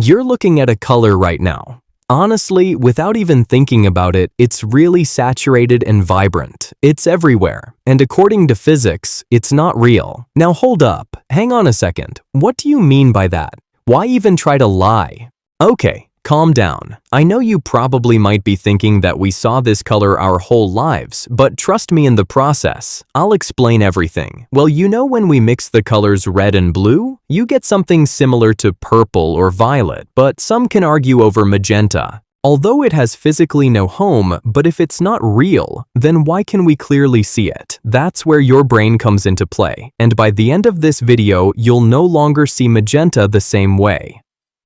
You're looking at a color right now. Honestly, without even thinking about it, it's really saturated and vibrant. It's everywhere. And according to physics, it's not real. Now hold up. Hang on a second. What do you mean by that? Why even try to lie? Okay. Calm down. I know you probably might be thinking that we saw this color our whole lives, but trust me in the process. I'll explain everything. Well, you know when we mix the colors red and blue, you get something similar to purple or violet, but some can argue over magenta. Although it has physically no home, but if it's not real, then why can we clearly see it? That's where your brain comes into play, and by the end of this video, you'll no longer see magenta the same way.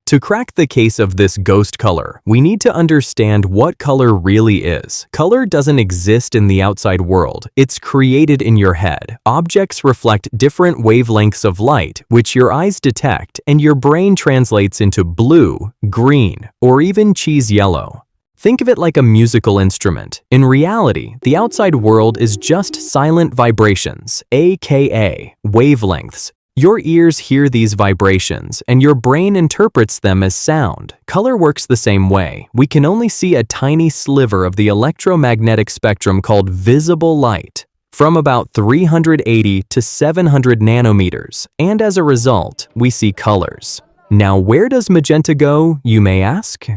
To crack the case of this ghost color, we need to understand what color really is. Color doesn't exist in the outside world. It's created in your head. Objects reflect different wavelengths of light, which your eyes detect, and your brain translates into blue, green, or even cheese yellow. Think of it like a musical instrument. In reality, the outside world is just silent vibrations, aka wavelengths. Your ears hear these vibrations, and your brain interprets them as sound. Color works the same way. We can only see a tiny sliver of the electromagnetic spectrum called visible light, from about 380 to 700 nanometers, and as a result, we see colors. Now, where does magenta go, you may ask?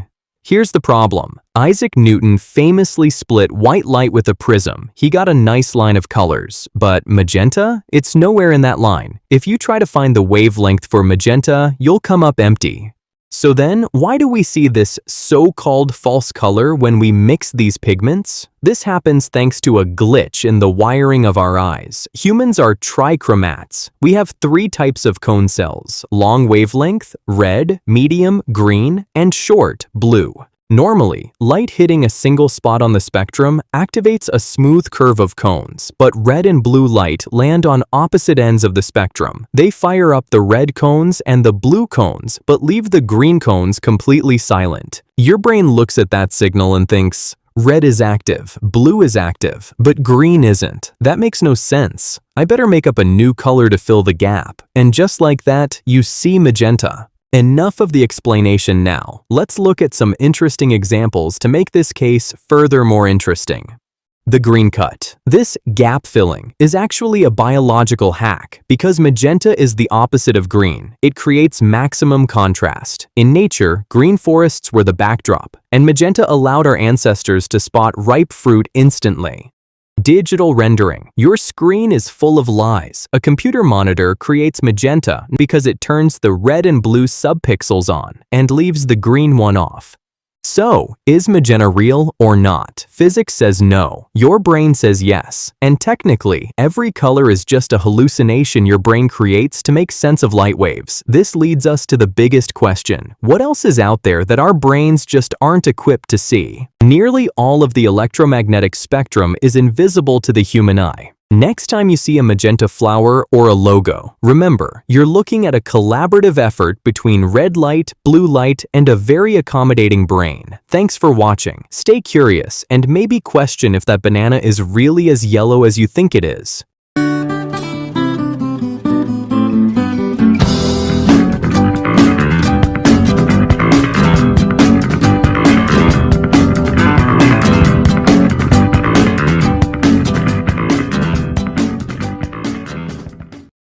Here's the problem. Isaac Newton famously split white light with a prism. He got a nice line of colors. But magenta? It's nowhere in that line. If you try to find the wavelength for magenta, you'll come up empty. So then, why do we see this so-called false color when we mix these pigments? This happens thanks to a glitch in the wiring of our eyes. Humans are trichromats. We have 3 types of cone cells: long wavelength, red, medium, green, and short, blue. Normally, light hitting a single spot on the spectrum activates a smooth curve of cones, but red and blue light land on opposite ends of the spectrum. They fire up the red cones and the blue cones, but leave the green cones completely silent. Your brain looks at that signal and thinks, red is active, blue is active, but green isn't. That makes no sense. I better make up a new color to fill the gap. And just like that, you see magenta. Enough of the explanation now. Let's look at some interesting examples to make this case further more interesting. The green cut. This gap filling is actually a biological hack because magenta is the opposite of green. It creates maximum contrast. In nature, green forests were the backdrop, and magenta allowed our ancestors to spot ripe fruit instantly. Digital rendering. Your screen is full of lies. A computer monitor creates magenta because it turns the red and blue subpixels on and leaves the green one off. So, is magenta real or not? Physics says no. Your brain says yes. And technically, every color is just a hallucination your brain creates to make sense of light waves. This leads us to the biggest question. What else is out there that our brains just aren't equipped to see? Nearly all of the electromagnetic spectrum is invisible to the human eye. Next time you see a magenta flower or a logo, remember, you're looking at a collaborative effort between red light, blue light, and a very accommodating brain. Thanks for watching. Stay curious and maybe question if that banana is really as yellow as you think it is.